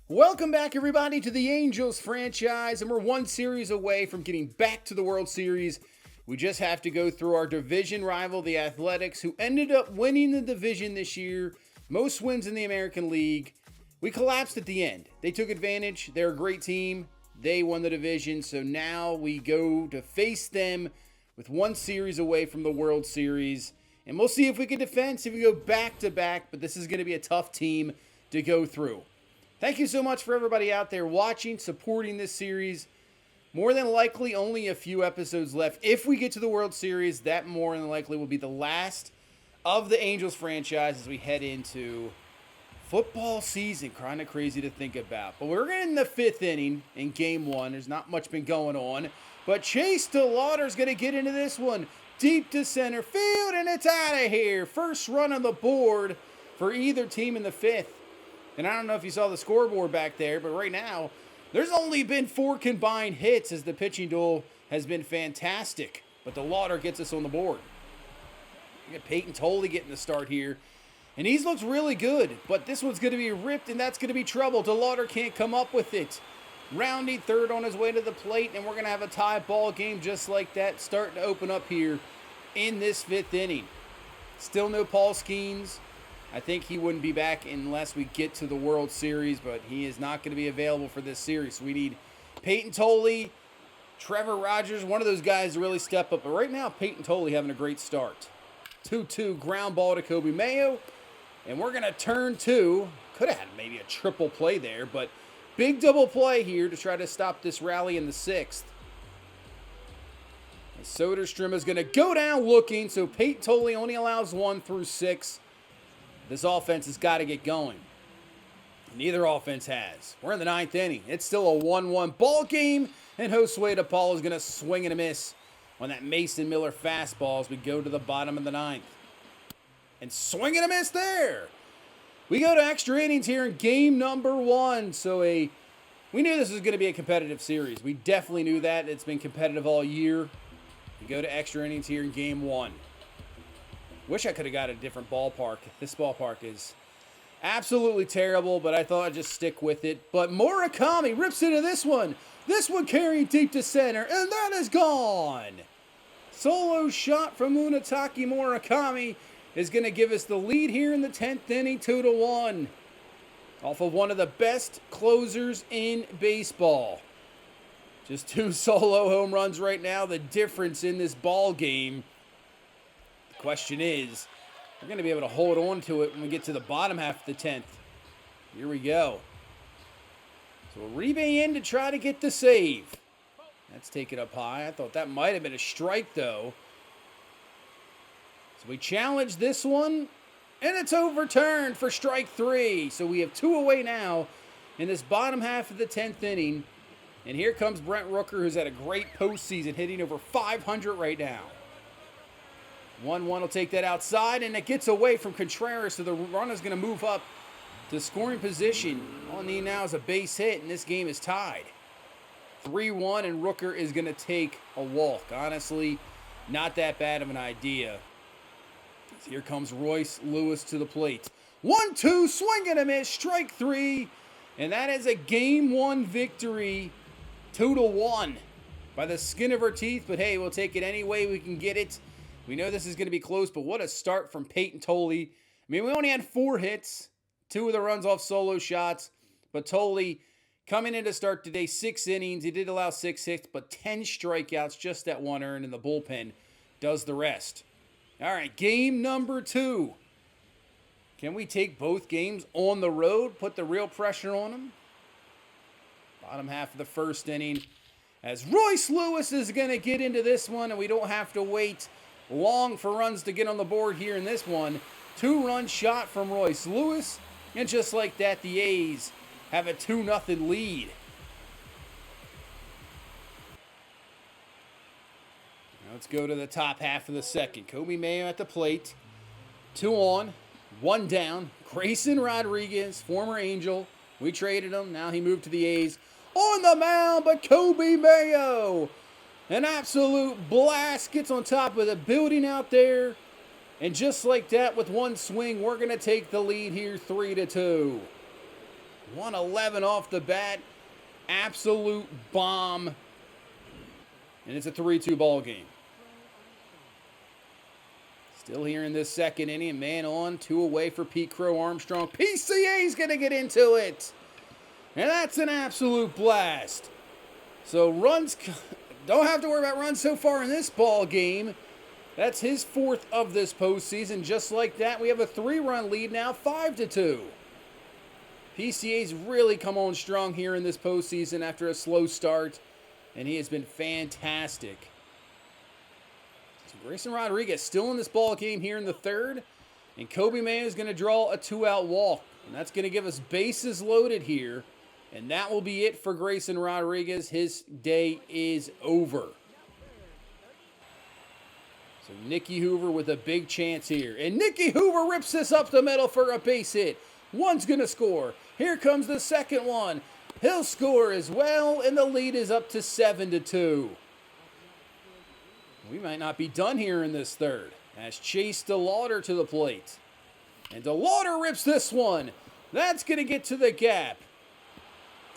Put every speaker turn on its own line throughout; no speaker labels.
Welcome back, everybody, to the Angels franchise, and we're one series away from getting back to the World Series. We just have to go through our division rival, the Athletics, who ended up winning the division this year, most wins in the American League. We collapsed at the end. They took advantage. They're a great team. They won the division, so now we go to face them with one series away from the World Series, and we'll see if we can defend, see if we go back-to-back, but this is going to be a tough team to go through. Thank you so much for everybody out there watching, supporting this series. More than likely, only a few episodes left. If we get to the World Series, that more than likely will be the last of the Angels franchise as we head into football season. Kind of crazy to think about. But we're in the fifth inning in Game 1. There's not much been going on. But Chase DeLauder's going to get into this one. Deep to center field, and it's out of here. First run on the board for either team in the fifth. And I don't know if you saw the scoreboard back there, but right now, there's only been 4 combined hits as the pitching duel has been fantastic. But DeLauder gets us on the board. We got Peyton Tolley getting the start here. And he's looks really good, but this one's going to be ripped, and that's going to be trouble. DeLauder can't come up with it. Roundy third on his way to the plate, and we're going to have a tie ball game just like that starting to open up here in this fifth inning. Still no Paul Skeens. I think he wouldn't be back unless we get to the World Series, but he is not going to be available for this series. So we need Peyton Tolley, Trevor Rogers, one of those guys to really step up. But right now, Peyton Tolley having a great start. 2-2 ground ball to Kobe Mayo. And we're going to turn to, could have had maybe a triple play there, but big double play here to try to stop this rally in the sixth. And Soderstrom is going to go down looking, so Peyton Tolley only allows 1 through 6. This offense has got to get going. Neither offense has. We're in the 9th inning. It's still a 1-1 ball game, and Josue DePaul is going to swing and a miss on that Mason Miller fastball as we go to the bottom of the 9th. And swing and a miss there. We go to extra innings here in game number 1. So we knew this was going to be a competitive series. We definitely knew that. It's been competitive all year. We go to extra innings here in game 1. Wish I could have got a different ballpark. This ballpark is absolutely terrible, but I thought I'd just stick with it. But Murakami rips into this one. This one carrying deep to center, and that is gone. Solo shot from Munetaki Murakami is going to give us the lead here in the 10th inning, 2-1. Off of one of the best closers in baseball. Just 2 solo home runs right now. The difference in this ball game. Question is, we're going to be able to hold on to it when we get to the bottom half of the 10th. Here we go. So Uribe in to try to get the save. That's taken up high. I thought that might have been a strike, though. So we challenge this one, and it's overturned for strike 3. So we have 2 away now in this bottom half of the 10th inning. And here comes Brent Rooker, who's had a great postseason, hitting over 500 right now. 1-1 will take that outside, and it gets away from Contreras, so the runner is going to move up to scoring position. All I need now is a base hit, and this game is tied. 3-1, and Rooker is going to take a walk. Honestly, not that bad of an idea. Here comes Royce Lewis to the plate. 1-2, swing and a miss, strike 3, and that is a Game 1 victory, 2-1, by the skin of our teeth, but hey, we'll take it any way we can get it. We know this is going to be close, but what a start from Peyton Tolley. I mean, we only had 4 hits, 2 of the runs off solo shots, but Tolley coming in to start today, 6 innings. He did allow 6 hits, but 10 strikeouts, just that 1 earned, and the bullpen does the rest. All right, game number 2. Can we take both games on the road, put the real pressure on them? Bottom half of the first inning, as Royce Lewis is going to get into this one, and we don't have to wait long for runs to get on the board here in this one. 2-run shot from Royce Lewis, and just like that, the A's have a 2-0 lead. Now let's go to the top half of the second. Kobe Mayo at the plate. 2 on, 1 down. Grayson Rodriguez, former Angel. We traded him. Now he moved to the A's. On the mound, but Kobe Mayo, an absolute blast, gets on top of the building out there. And just like that, with 1 swing, we're going to take the lead here 3-2. 111 off the bat. Absolute bomb. And it's a 3-2 ball game. Still here in this second inning. Man on, 2 away for Pete Crow Armstrong. PCA's going to get into it. And that's an absolute blast. So runs, don't have to worry about runs so far in this ball game. That's his 4th of this postseason. Just like that, we have a 3-run lead now, 5-2. PCA's really come on strong here in this postseason after a slow start, and he has been fantastic. So Grayson Rodriguez still in this ball game here in the 3rd, and Kobe Mayo is going to draw a 2-out walk, and that's going to give us bases loaded here, and that will be it for Grayson Rodriguez. His day is over. So Nicky Hoover with a big chance here, and Nicky Hoover rips this up the middle for a base hit. One's going to score. Here comes the second one. He'll score as well, and the lead is up to 7-2. We might not be done here in this 3rd, as Chase DeLauder to the plate. And DeLauder rips this one. That's going to get to the gap.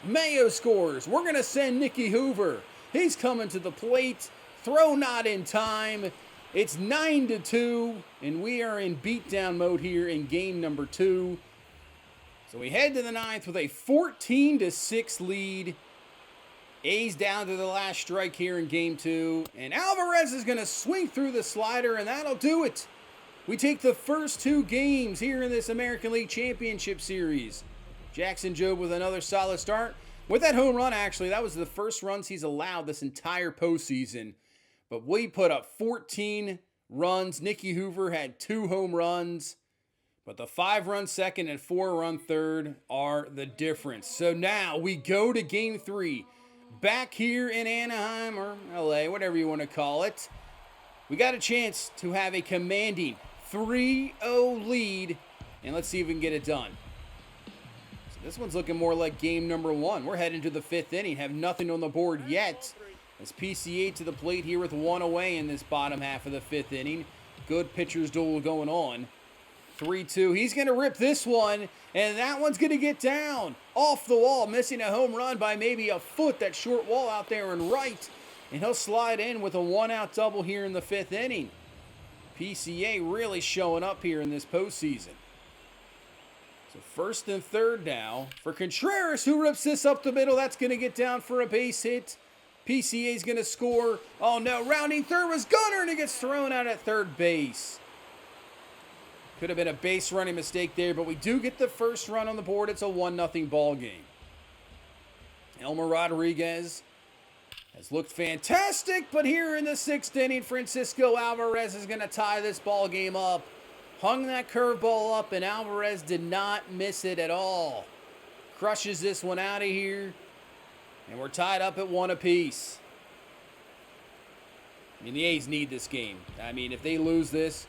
Mayo scores. We're going to send Nicky Hoover. He's coming to the plate. Throw not in time. It's 9-2, and we are in beatdown mode here in game number 2. So we head to the 9th with a 14-6 lead. A's down to the last strike here in game 2. And Alvarez is going to swing through the slider, and that'll do it. We take the first 2 games here in this American League Championship Series. Jackson Jobe with another solid start. With that home run, actually, that was the first runs he's allowed this entire postseason. But we put up 14 runs. Nicky Hoover had 2 home runs. But the 5-run second and 4-run third are the difference. So now we go to game 3. Back here in Anaheim or LA, whatever you want to call it. We got a chance to have a commanding 3-0 lead. And let's see if we can get it done. So this one's looking more like game number 1. We're heading to the 5th inning. Have nothing on the board yet. As PCA to the plate here with 1 away in this bottom half of the 5th inning. Good pitcher's duel going on. 3-2. He's going to rip this one, and that one's going to get down off the wall, missing a home run by maybe a foot. That short wall out there and right, and he'll slide in with a 1-out double here in the 5th inning. PCA really showing up here in this postseason. So 1st and 3rd now for Contreras, who rips this up the middle. That's going to get down for a base hit. PCA's going to score. Oh no, rounding third was Gunnar, and he gets thrown out at 3rd base. Could have been a base running mistake there, but we do get the first run on the board. It's a 1-0 ball game. Elmer Rodriguez has looked fantastic, but here in the 6th inning, Francisco Alvarez is going to tie this ball game up. Hung that curveball up, and Alvarez did not miss it at all. Crushes this one out of here, and we're tied up at 1 apiece. I mean, the A's need this game. I mean, if they lose this,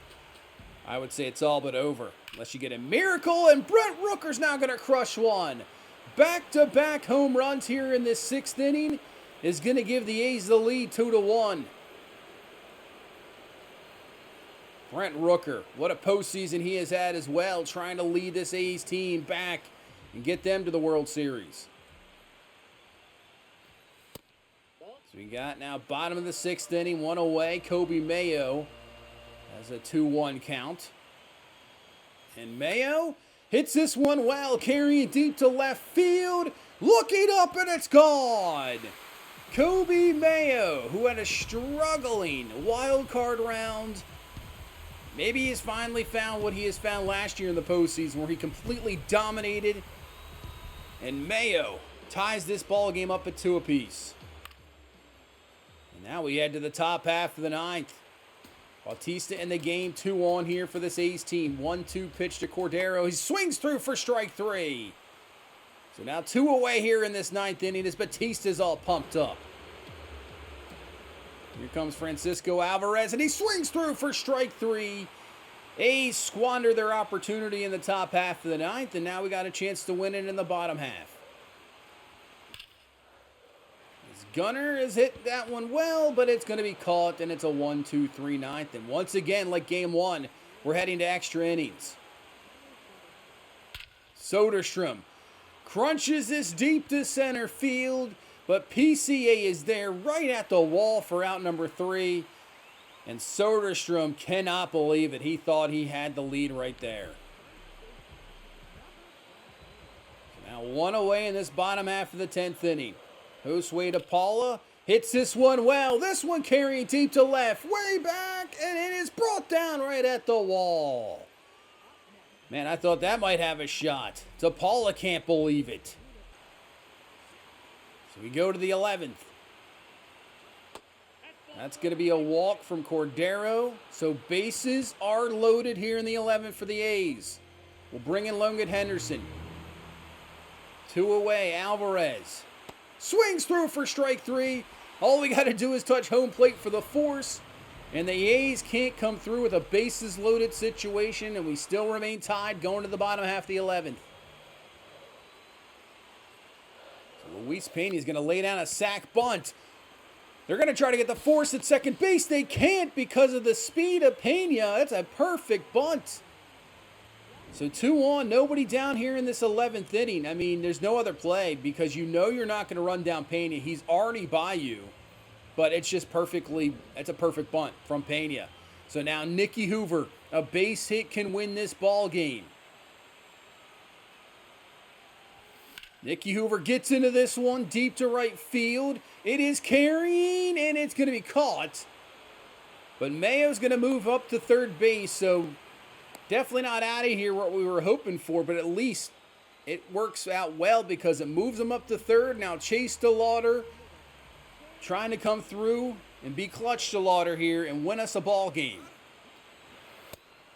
I would say it's all but over. Unless you get a miracle, and Brent Rooker's now going to crush one. Back-to-back home runs here in this 6th inning is going to give the A's the lead 2-1. Brent Rooker, what a postseason he has had as well, trying to lead this A's team back and get them to the World Series. So we got now bottom of the 6th inning, 1 away. Kobe Mayo has a 2-1 count. And Mayo hits this one well, carrying deep to left field. Looking up, and it's gone. Kobe Mayo, who had a struggling wild card round. Maybe he's finally found what he has found last year in the postseason, where he completely dominated. And Mayo ties this ball game up at 2 apiece. And now we head to the top half of the 9th. Bautista in the game, 2 on here for this A's team. 1-2 pitch to Cordero. He swings through for strike 3. So now 2 away here in this 9th inning as Bautista's all pumped up. Here comes Francisco Alvarez, and he swings through for strike 3. A's squander their opportunity in the top half of the 9th, and now we got a chance to win it in the bottom half. Gunnar has hit that one well, but it's going to be caught, and it's a 1-2-3 9th. And once again, like game 1, we're heading to extra innings. Soderstrom Crunches this deep to center field, but PCA is there right at the wall for out number 3. And Soderstrom cannot believe it. He thought he had the lead right there. So now 1 away in this bottom half of the 10th inning. Josue DePaula hits this one well. This one carrying deep to left, way back, and it is brought down right at the wall. Man, I thought that might have a shot. DePaula can't believe it. So we go to the 11th. That's going to be a walk from Cordero. So bases are loaded here in the 11th for the A's. We'll bring in Logan Henderson. 2 away, Alvarez. Swings through for strike 3. All we got to do is touch home plate for the force. And the A's can't come through with a bases loaded situation. And we still remain tied going to the bottom half of the 11th. So Luis Pena is going to lay down a sac bunt. They're going to try to get the force at second base. They can't because of the speed of Pena. That's a perfect bunt. So 2 on, nobody down here in this 11th inning. I mean, there's no other play because you know you're not going to run down Pena. He's already by you. But it's just it's a perfect bunt from Pena. So now Nicky Hoover, a base hit can win this ball game. Nicky Hoover gets into this one deep to right field. It is carrying, and it's going to be caught. But Mayo's going to move up to third base, so definitely not out of here what we were hoping for, but at least it works out well because it moves him up to third. Now Chase DeLauder trying to come through and be clutch DeLauder here and win us a ball game.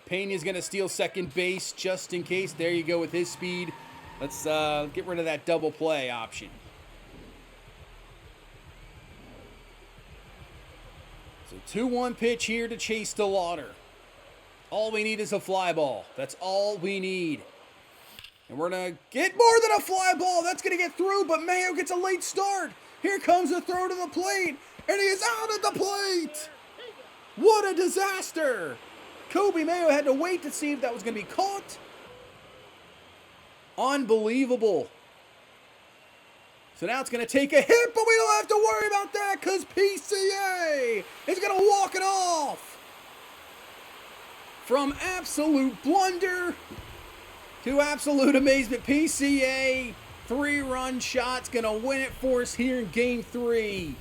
Pena's going to steal second base just in case. There you go with his speed. Let's get rid of that double play option. So 2-1 pitch here to Chase DeLauder. All we need is a fly ball. That's all we need. And we're going to get more than a fly ball. That's going to get through, but Mayo gets a late start. Here comes the throw to the plate, and he is out at the plate. What a disaster. Kobe Mayo had to wait to see if that was going to be caught. Unbelievable. So now it's going to take a hit, but we don't have to worry about that because PCA is going to walk it off. From absolute blunder to absolute amazement, PCA 3-run shot's going to win it for us here in Game 3.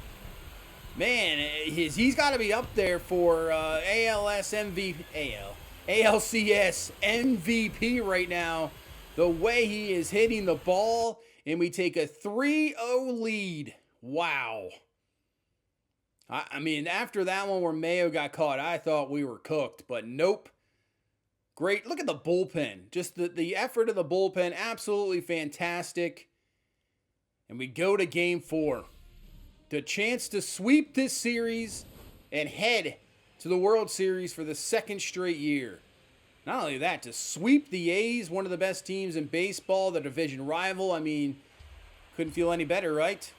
Man, he's got to be up there for ALCS MVP right now. The way he is hitting the ball, and we take a 3-0 lead. Wow. I mean, after that one where Mayo got caught, I thought we were cooked, but nope. Great. Look at the bullpen. Just the effort of the bullpen, absolutely fantastic. And we go to Game 4. The chance to sweep this series and head to the World Series for the second straight year. Not only that, to sweep the A's, one of the best teams in baseball, the division rival. I mean, couldn't feel any better, right?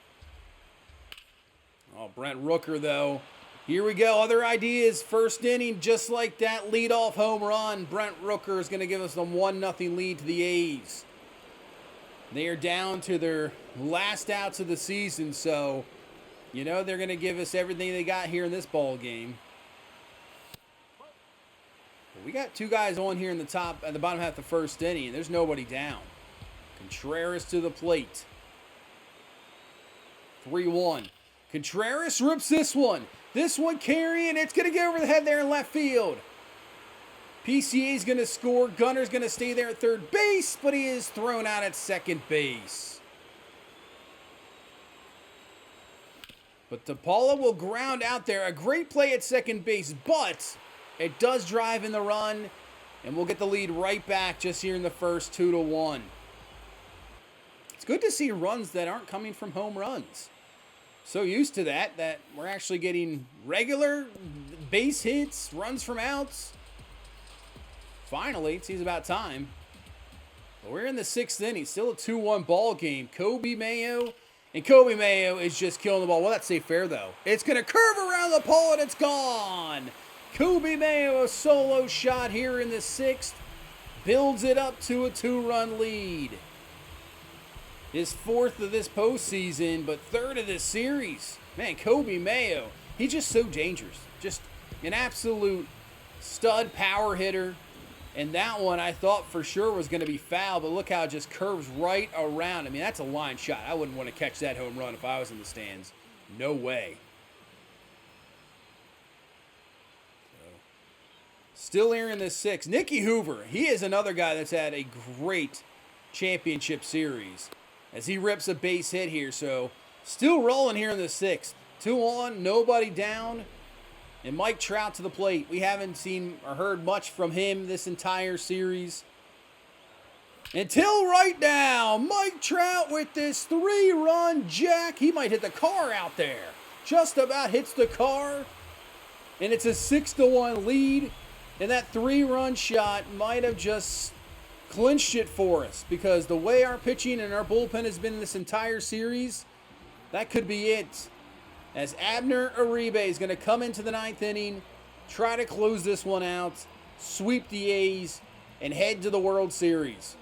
Oh, Brent Rooker, though. Here we go. Other ideas. First inning, just like that leadoff home run. Brent Rooker is going to give us a 1-0 lead to the A's. They are down to their last outs of the season, so you know they're going to give us everything they got here in this ball game. We got 2 guys on here in the bottom half of the first inning, and there's nobody down. Contreras to the plate. 3-1. Contreras rips this one. This one carrying. It's going to get over the head there in left field. PCA's going to score. Gunner's going to stay there at third base, but he is thrown out at second base. But DePaula will ground out there. A great play at second base, but it does drive in the run, and we'll get the lead right back just here in the first, 2-1. It's good to see runs that aren't coming from home runs. So used to that we're actually getting regular base hits, runs from outs. Finally, it seems about time. But we're in the 6th inning, still a 2-1 ball game. Kobe Mayo is just killing the ball. Well, that's safe fair, though. It's going to curve around the pole, and it's gone. Kobe Mayo, a solo shot here in the 6th, builds it up to a 2-run lead. His 4th of this postseason, but 3rd of this series. Man, Kobe Mayo, he's just so dangerous. Just an absolute stud power hitter. And that one I thought for sure was going to be foul, but look how it just curves right around. I mean, that's a line shot. I wouldn't want to catch that home run if I was in the stands. No way. Still here in this 6th. Nicky Hoover, he is another guy that's had a great championship series as he rips a base hit here. So still rolling here in the 6th. 2 on, nobody down. And Mike Trout to the plate. We haven't seen or heard much from him this entire series. Until right now, Mike Trout with this 3-run jack. He might hit the car out there. Just about hits the car. And it's a 6-1 lead. And that 3-run shot might have just clinched it for us, because the way our pitching and our bullpen has been this entire series, that could be it. As Abner Uribe is going to come into the 9th inning, try to close this one out, sweep the A's, and head to the World Series.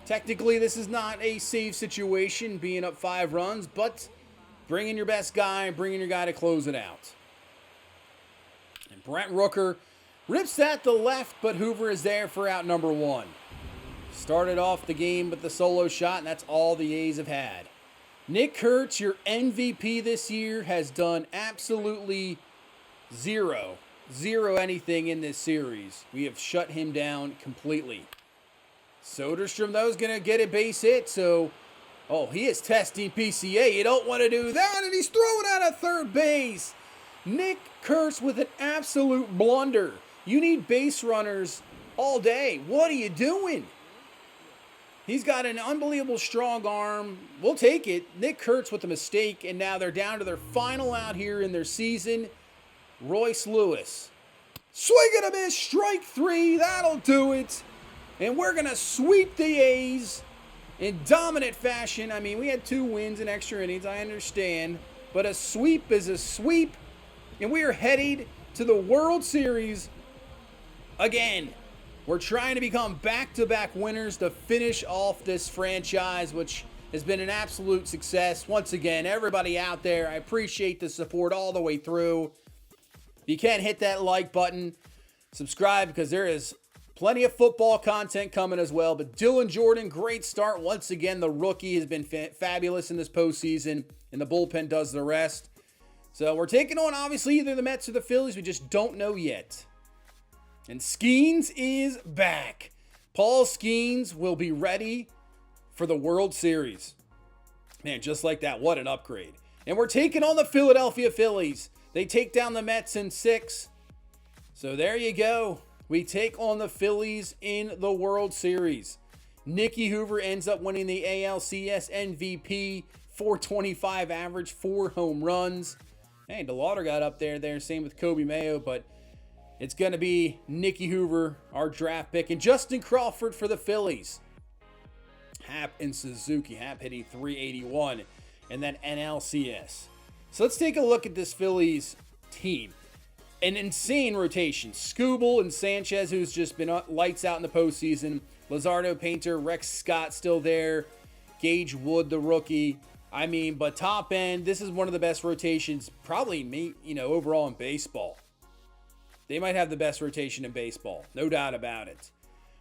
Technically, this is not a save situation, being up 5 runs, but bringing your best guy, bringing your guy to close it out. And Brent Rooker rips that to left, but Hoover is there for out number 1. Started off the game with the solo shot, and that's all the A's have had. Nick Kurtz, your MVP this year, has done absolutely zero anything in this series. We have shut him down completely. Soderstrom, though, is going to get a base hit, so... Oh, he is testing PCA. You don't want to do that, and he's throwing out at third base. Nick Kurtz with an absolute blunder. You need base runners all day. What are you doing? He's got an unbelievable strong arm. We'll take it. Nick Kurtz with a mistake, and now they're down to their final out here in their season. Royce Lewis. Swing and a miss, strike 3. That'll do it. And we're going to sweep the A's in dominant fashion. I mean, we had 2 wins in extra innings, I understand. But a sweep is a sweep. And we are headed to the World Series again. We're trying to become back-to-back winners to finish off this franchise, which has been an absolute success. Once again, everybody out there, I appreciate the support all the way through. If you can, hit that like button. Subscribe, because there is plenty of football content coming as well. But Dylan Jordan, great start. Once again, the rookie has been fabulous in this postseason, and the bullpen does the rest. So we're taking on, obviously, either the Mets or the Phillies. We just don't know yet. And Skeens is back. Paul Skeens will be ready for the World Series. Man, just like that, what an upgrade. And we're taking on the Philadelphia Phillies. They take down the Mets in 6. So there you go. We take on the Phillies in the World Series. Nicky Hoover ends up winning the ALCS MVP, 425 average, 4 home runs. Hey, DeLauder got up there. Same with Kobe Mayo, but it's going to be Nicky Hoover, our draft pick, and Justin Crawford for the Phillies. Happ and Suzuki. Happ hitting 381, and then NLCS. So let's take a look at this Phillies team. An insane rotation. Skubal and Sanchez, who's just been lights out in the postseason. Luzardo, Painter, Rex Scott still there. Gage Wood, the rookie. I mean, but top end, this is one of the best rotations, probably, overall in baseball. They might have the best rotation in baseball, no doubt about it.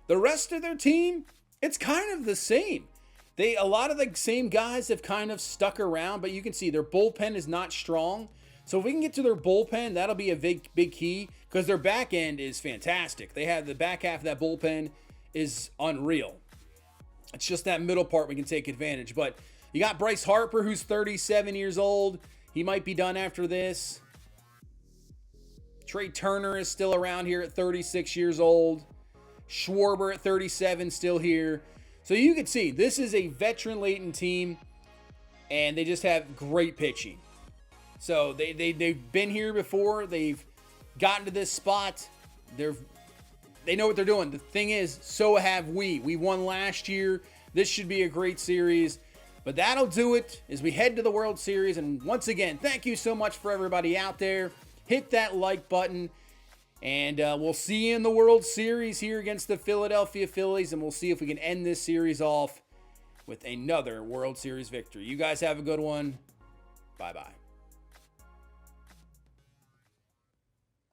The rest of their team, it's kind of the same. A lot of the same guys have kind of stuck around, but you can see their bullpen is not strong. So if we can get to their bullpen, that'll be a big key, because their back end is fantastic. They have the back half of that bullpen is unreal. It's just that middle part we can take advantage. But you got Bryce Harper, who's 37 years old. He might be done after this. Trey Turner is still around here at 36 years old. Schwarber at 37 still here. So you can see this is a veteran-laden team, and they just have great pitching. So they've been here before. They've gotten to this spot. They know what they're doing. The thing is, so have we. We won last year. This should be a great series. But that'll do it as we head to the World Series. And once again, thank you so much for everybody out there. Hit that like button. And we'll see you in the World Series here against the Philadelphia Phillies. And we'll see if we can end this series off with another World Series victory. You guys have a good one. Bye-bye.